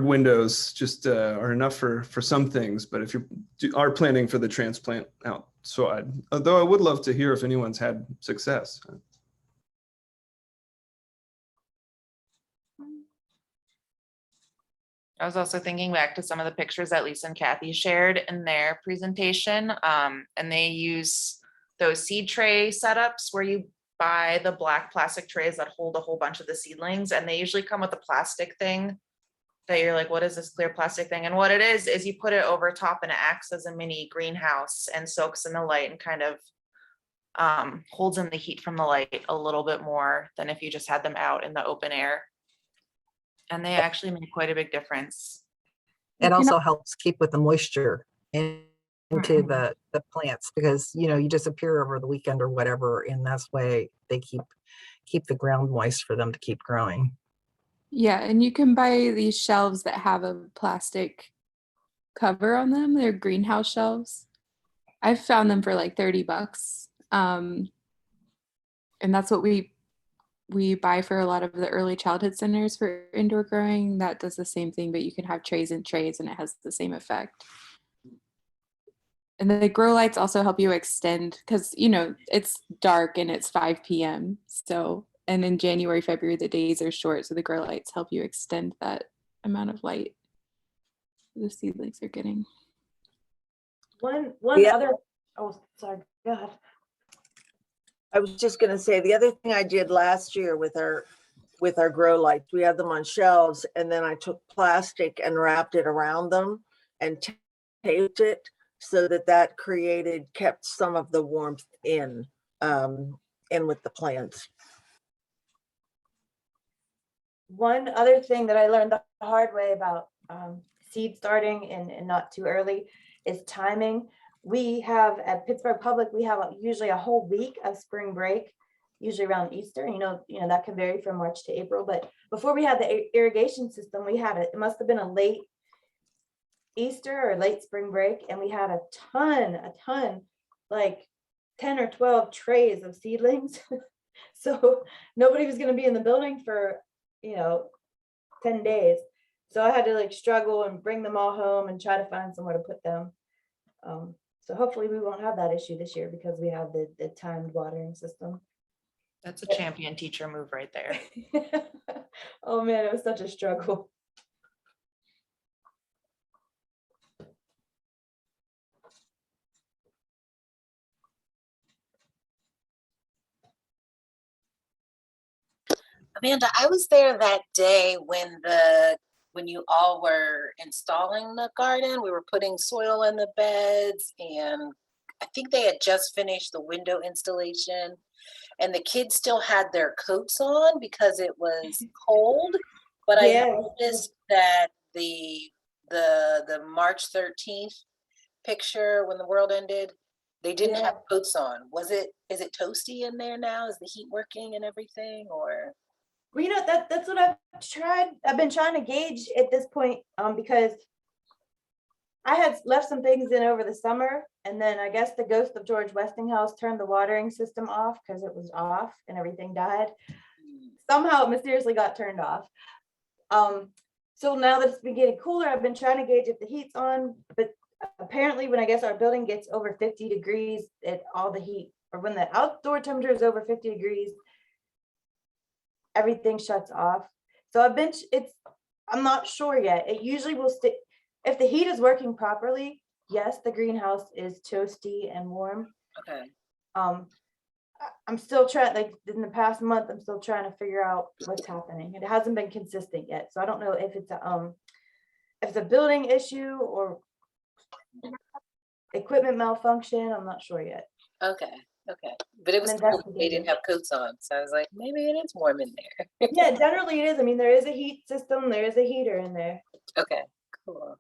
Speaker 6: windows just are enough for some things, but if you are planning for the transplant outside, although I would love to hear if anyone's had success.
Speaker 2: I was also thinking back to some of the pictures that Lisa and Kathy shared in their presentation. And they use those seed tray setups where you buy the black plastic trays that hold a whole bunch of the seedlings. And they usually come with a plastic thing that you're like, what is this clear plastic thing? And what it is you put it over top and it acts as a mini greenhouse and soaks in the light and kind of holds in the heat from the light a little bit more than if you just had them out in the open air. And they actually make quite a big difference.
Speaker 4: It also helps keep with the moisture into the plants, because you disappear over the weekend or whatever, and that's why they keep the ground moist for them to keep growing.
Speaker 1: Yeah, and you can buy these shelves that have a plastic cover on them. They're greenhouse shelves. I've found them for like $30. And that's what we buy for a lot of the early childhood centers for indoor growing. That does the same thing, but you can have trays and trays and it has the same effect. And the grow lights also help you extend, because it's dark and it's 5 p.m. So, and in January, February, the days are short. So the grow lights help you extend that amount of light the seedlings are getting.
Speaker 5: One
Speaker 3: Yeah.
Speaker 5: other, oh, sorry, go ahead.
Speaker 3: I was just gonna say, the other thing I did last year with our grow lights, we had them on shelves, and then I took plastic and wrapped it around them and taped it so that kept some of the warmth in with the plants.
Speaker 5: One other thing that I learned the hard way about seed starting and not too early is timing. We have at Pittsburgh Public, we have usually a whole week of spring break, usually around Easter. That can vary from March to April. But before we had the irrigation system, we had it must have been a late Easter or late spring break, and we had a ton, like 10 or 12 trays of seedlings. So nobody was going to be in the building for 10 days. So I had to struggle and bring them all home and try to find somewhere to put them. So hopefully we won't have that issue this year, because we have the timed watering system.
Speaker 2: That's a champion teacher move right there.
Speaker 5: Oh man, it was such a struggle.
Speaker 7: Amanda, I was there that day when you all were installing the garden. We were putting soil in the beds, and I think they had just finished the window installation, and the kids still had their coats on because it was cold. But
Speaker 5: Yeah.
Speaker 7: I noticed that the March 13th picture when the world ended, they didn't
Speaker 5: Yeah.
Speaker 7: have coats on. Is it toasty in there now? Is the heat working and everything, or?
Speaker 5: Well, that's what I've been trying to gauge at this point, because I had left some things in over the summer, and then I guess the ghost of George Westinghouse turned the watering system off because it was off and everything died. Somehow it mysteriously got turned off. So now that it's been getting cooler, I've been trying to gauge if the heat's on, but apparently when I guess our building gets over 50 degrees, all the heat, or when the outdoor temperature is over 50 degrees, everything shuts off. So I'm not sure yet. It usually will stay. If the heat is working properly, yes, the greenhouse is toasty and warm.
Speaker 7: Okay.
Speaker 5: I'm still trying, in the past month, I'm still trying to figure out what's happening. It hasn't been consistent yet. So I don't know if it's if it's a building issue or equipment malfunction, I'm not sure yet.
Speaker 7: Okay, okay. But it was
Speaker 5: I'm
Speaker 7: cool that they
Speaker 5: investigating.
Speaker 7: didn't have coats on, so I was like, maybe it is warm in there.
Speaker 5: Yeah, generally it is. I mean, there is a heat system, there is a heater in there.
Speaker 7: Okay, cool.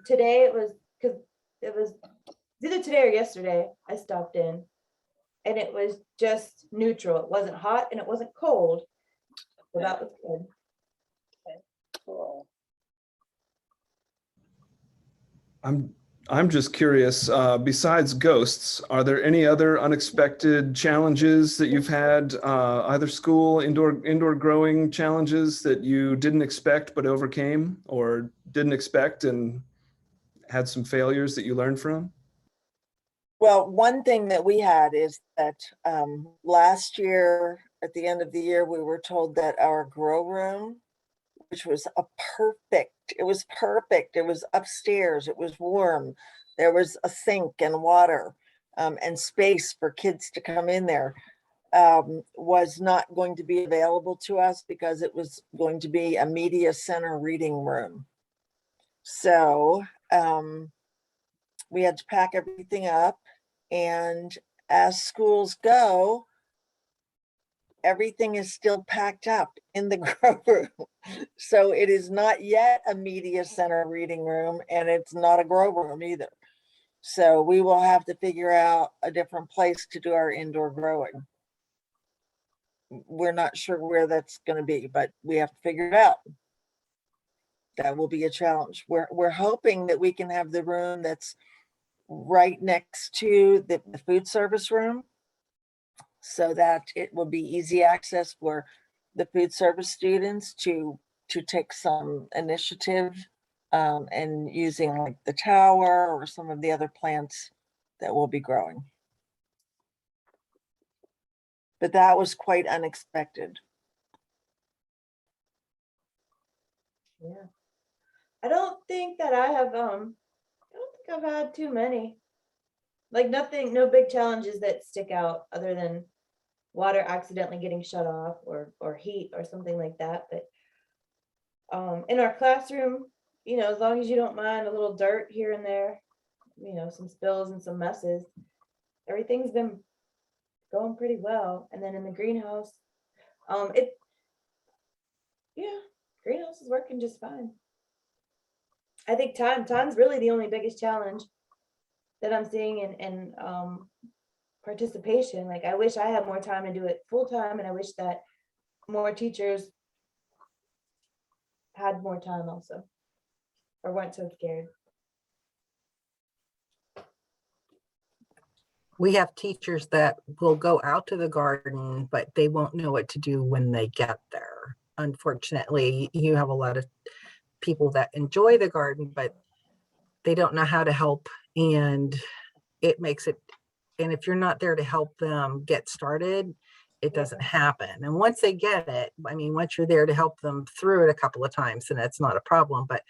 Speaker 5: Today it was, because it was either today or yesterday, I stopped in and it was just neutral. It wasn't hot and it wasn't cold. So that was good.
Speaker 7: Cool.
Speaker 6: I'm just curious, besides ghosts, are there any other unexpected challenges that you've had, either school, indoor growing challenges that you didn't expect but overcame, or didn't expect and had some failures that you learned from?
Speaker 3: Well, one thing that we had is that last year, at the end of the year, we were told that our grow room, which was it was perfect. It was upstairs, it was warm. There was a sink and water and space for kids to come in there, was not going to be available to us because it was going to be a media center reading room. So we had to pack everything up, and as schools go, everything is still packed up in the grow room. So it is not yet a media center reading room, and it's not a grow room either. So we will have to figure out a different place to do our indoor growing. We're not sure where that's going to be, but we have to figure it out. That will be a challenge. We're hoping that we can have the room that's right next to the food service room, so that it will be easy access for the food service students to take some initiative and using like the tower or some of the other plants that will be growing. But that was quite unexpected.
Speaker 5: Yeah. I don't think that I have, I don't think I've had too many. Like nothing, no big challenges that stick out other than water accidentally getting shut off or heat or something like that. But in our classroom, you know, as long as you don't mind a little dirt here and there, you know, some spills and some messes, everything's been going pretty well. And then in the greenhouse, greenhouse is working just fine. I think time's really the only biggest challenge that I'm seeing in participation. Like I wish I had more time to do it full time, and I wish that more teachers had more time also, or weren't so scared.
Speaker 4: We have teachers that will go out to the garden, but they won't know what to do when they get there. Unfortunately, you have a lot of people that enjoy the garden, but they don't know how to help, and it makes it, and if you're not there to help them get started, it doesn't happen. And once they get it, I mean, once you're there to help them through it a couple of times, then it's not a problem. But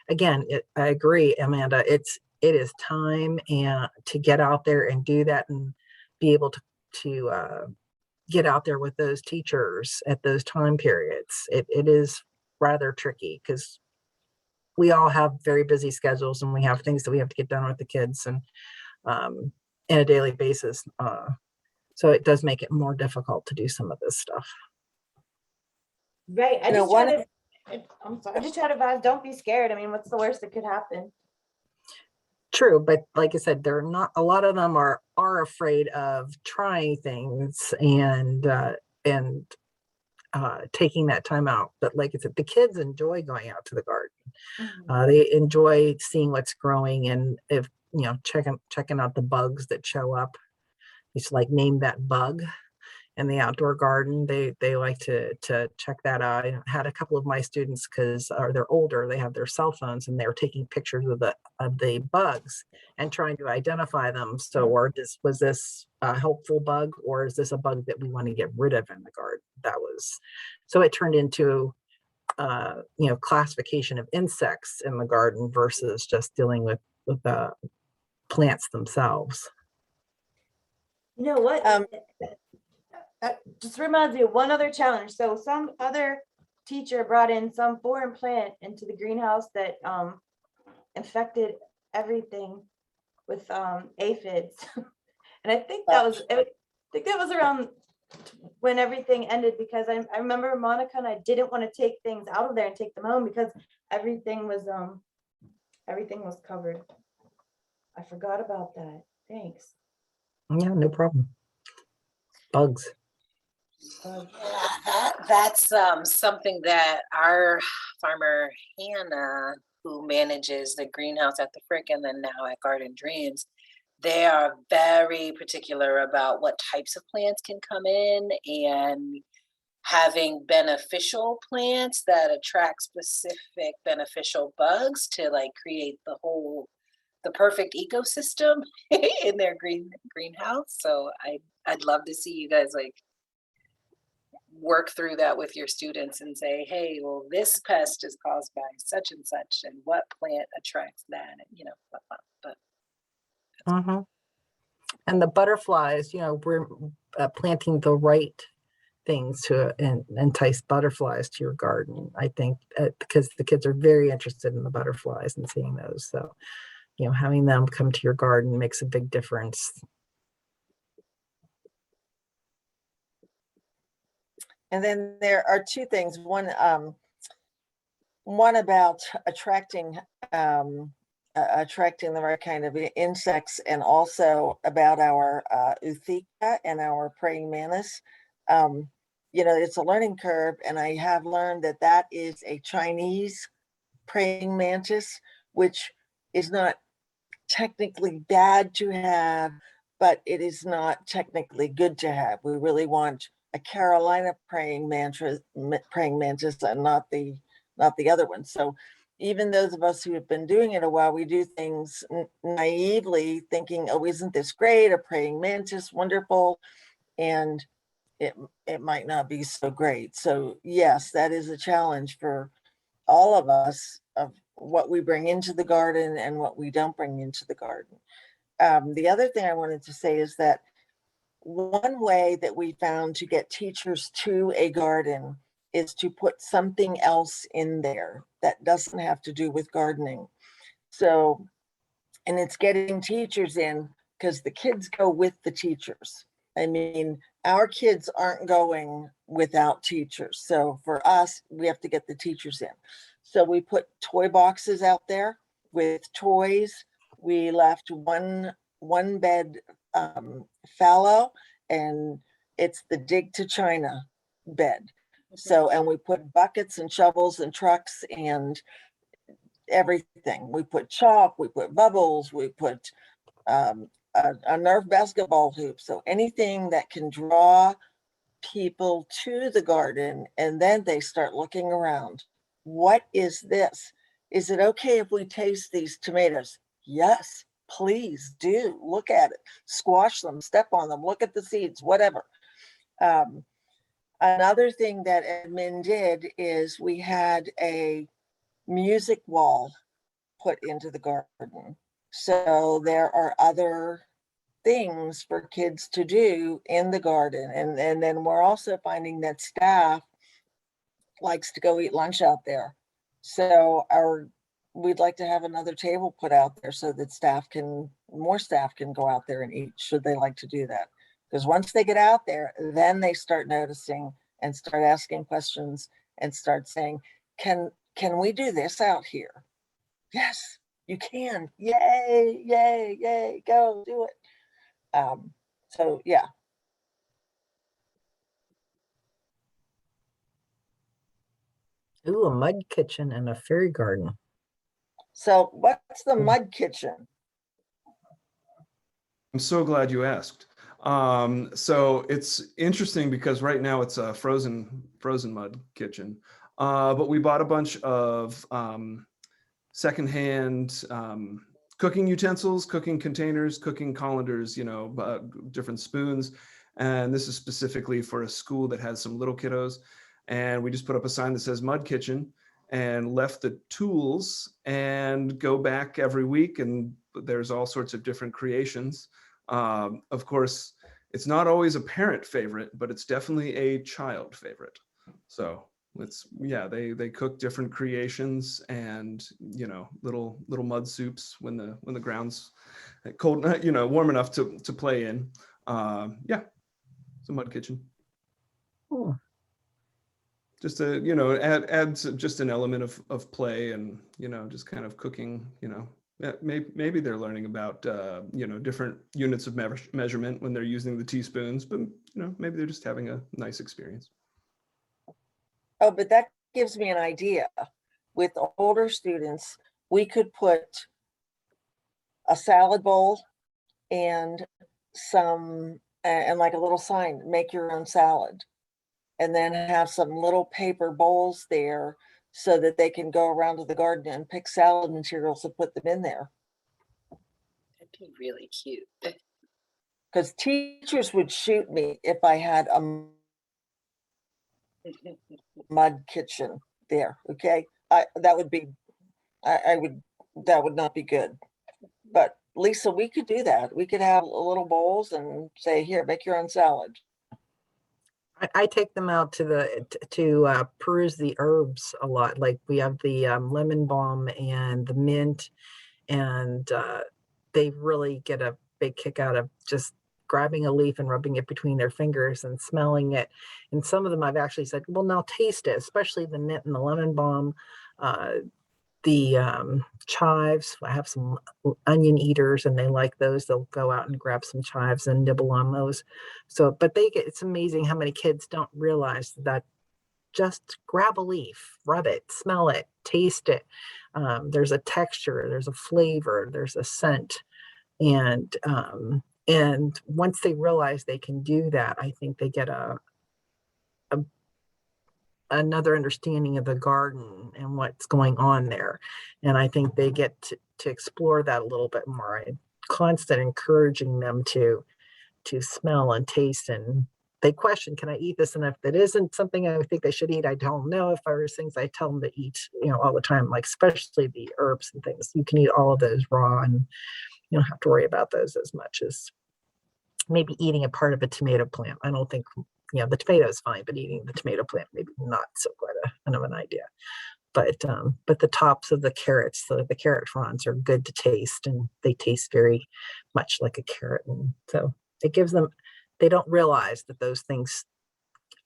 Speaker 4: again, I agree, Amanda, it is time and to get out there and do that and be able to get out there with those teachers at those time periods. It is rather tricky because we all have very busy schedules and we have things that we have to get done with the kids and on a daily basis. So it does make it more difficult to do some of this stuff.
Speaker 5: Right. I
Speaker 3: You know,
Speaker 5: just try to advise, don't be scared. I mean, what's the worst that could happen?
Speaker 4: True, but like I said, they're not, a lot of them are afraid of trying things and taking that time out. But like I said, the kids enjoy going out to the garden. They enjoy seeing what's growing, and if you know, checking out the bugs that show up. It's like name that bug in the outdoor garden. They like to check that out. I had a couple of my students, because they're older, they have their cell phones and they're taking pictures of the bugs and trying to identify them. So, was this a helpful bug, or is this a bug that we want to get rid of in the garden? So it turned into classification of insects in the garden versus just dealing with the plants themselves.
Speaker 5: You know what? That just reminds me of one other challenge. So some other teacher brought in some foreign plant into the greenhouse that infected everything with aphids. And I think that was around when everything ended, because I remember Monica and I didn't want to take things out of there and take them home because everything was covered. I forgot about that. Thanks.
Speaker 4: Yeah, no problem. Bugs.
Speaker 5: Bugs.
Speaker 7: Yeah, that's something that our farmer Hannah, who manages the greenhouse at the Frick and then now at Garden Dreams, they are very particular about what types of plants can come in, and having beneficial plants that attract specific beneficial bugs to like create the perfect ecosystem in their greenhouse. So I'd love to see you guys like work through that with your students and say, hey, well, this pest is caused by such and such, and what plant attracts that, and you know, but
Speaker 4: And the butterflies, we're planting the right things to entice butterflies to your garden. I think because the kids are very interested in the butterflies and seeing those. So, having them come to your garden makes a big difference.
Speaker 3: And then there are two things. One about attracting the right kind of insects, and also about our Uthika and our praying mantis. It's a learning curve, and I have learned that is a Chinese praying mantis, which is not technically bad to have, but it is not technically good to have. We really want a Carolina praying mantis, and not the other one. So even those of us who have been doing it a while, we do things naively thinking, oh, isn't this great? A praying mantis, wonderful. And it might not be so great. So yes, that is a challenge for all of us, of what we bring into the garden and what we don't bring into the garden. The other thing I wanted to say is that one way that we found to get teachers to a garden is to put something else in there that doesn't have to do with gardening. So, and it's getting teachers in, because the kids go with the teachers. I mean, our kids aren't going without teachers. So for us, we have to get the teachers in. So we put toy boxes out there with toys. We left one bed fallow, and it's the dig to China bed. So, and we put buckets and shovels and trucks and everything. We put chalk, we put bubbles, we put a Nerf basketball hoop. So anything that can draw people to the garden, and then they start looking around. What is this? Is it okay if we taste these tomatoes? Yes, please do. Look at it. Squash them, step on them, look at the seeds, whatever. Another thing that admin did is we had a music wall put into the garden. So there are other things for kids to do in the garden. And then we're also finding that staff likes to go eat lunch out there. So we'd like to have another table put out there so that more staff can go out there and eat, should they like to do that. Because once they get out there, then they start noticing and start asking questions and start saying, can we do this out here? Yes, you can. Yay, yay, yay, go do it. So yeah.
Speaker 4: Ooh, a mud kitchen and a fairy garden.
Speaker 3: So what's the mud kitchen?
Speaker 6: I'm so glad you asked. So it's interesting because right now it's a frozen mud kitchen, but we bought a bunch of secondhand cooking utensils, cooking containers, cooking colanders, different spoons. And this is specifically for a school that has some little kiddos. And we just put up a sign that says Mud Kitchen and left the tools and go back every week. And there's all sorts of different creations. Of course, it's not always a parent favorite, but it's definitely a child favorite. So They cook different creations, and little mud soups when the ground's cold, warm enough to play in. It's a mud kitchen.
Speaker 4: Cool.
Speaker 6: Just to adds just an element of play, and just kind of cooking. Maybe they're learning about different units of measurement when they're using the teaspoons, but maybe they're just having a nice experience.
Speaker 3: Oh, but that gives me an idea. With older students, we could put a salad bowl and like a little sign, make your own salad. And then have some little paper bowls there so that they can go around to the garden and pick salad materials and put them in there.
Speaker 7: That'd be really cute.
Speaker 3: Because teachers would shoot me if I had a mud kitchen there. Okay, that would not be good. But Lisa, we could do that. We could have little bowls and say, here, make your own salad.
Speaker 4: I take them out to peruse the herbs a lot. Like we have the lemon balm and the mint, and they really get a big kick out of just grabbing a leaf and rubbing it between their fingers and smelling it. And some of them I've actually said, well, now taste it, especially the mint and the lemon balm. The chives, I have some onion eaters and they like those. They'll go out and grab some chives and nibble on those. So, but it's amazing how many kids don't realize that just grab a leaf, rub it, smell it, taste it. There's a texture, there's a flavor, there's a scent. And once they realize they can do that, I think they get another understanding of the garden and what's going on there. And I think they get to explore that a little bit more. I'm constant encouraging them to smell and taste, and they question, can I eat this? And if it isn't something I think they should eat, I don't know. If there's things I tell them to eat, all the time, like especially the herbs and things, you can eat all of those raw and you don't have to worry about those as much as maybe eating a part of a tomato plant. I don't think, the tomato is fine, but eating the tomato plant, maybe not so quite an idea. But the tops of the carrots, the carrot fronds are good to taste, and they taste very much like a carrot. And so it gives them, they don't realize that those things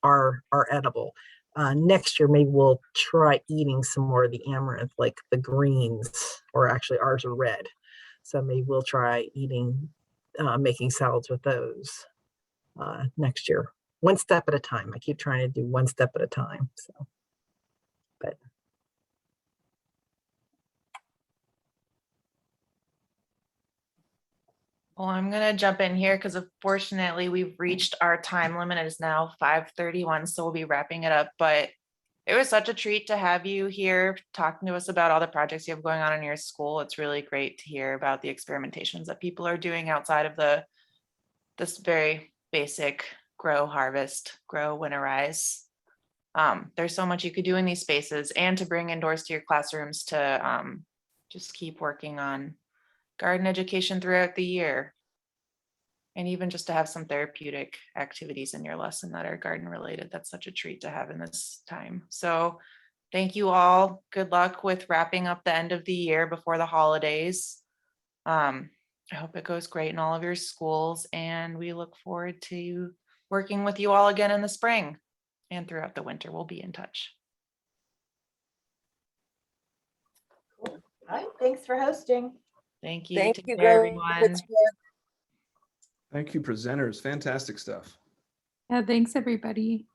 Speaker 4: are edible. Next year, maybe we'll try eating some more of the amaranth, like the greens, or actually ours are red. So maybe we'll try making salads with those next year. One step at a time. I keep trying to do one step at a time. So, but.
Speaker 2: Well, I'm going to jump in here because unfortunately we've reached our time limit. It is now 5:31, so we'll be wrapping it up. But it was such a treat to have you here talking to us about all the projects you have going on in your school. It's really great to hear about the experimentations that people are doing outside of this very basic grow, harvest, grow, winterize. There's so much you could do in these spaces, and to bring indoors to your classrooms to just keep working on garden education throughout the year. And even just to have some therapeutic activities in your lesson that are garden related. That's such a treat to have in this time. So thank you all. Good luck with wrapping up the end of the year before the holidays. I hope it goes great in all of your schools, and we look forward to working with you all again in the spring and throughout the winter. We'll be in touch.
Speaker 5: All right, thanks for hosting.
Speaker 2: Thank you.
Speaker 3: Thank
Speaker 2: Take
Speaker 3: you,
Speaker 2: care,
Speaker 3: Grow
Speaker 2: everyone.
Speaker 3: Pittsburgh.
Speaker 6: Thank you, presenters. Fantastic stuff.
Speaker 1: Yeah, thanks everybody.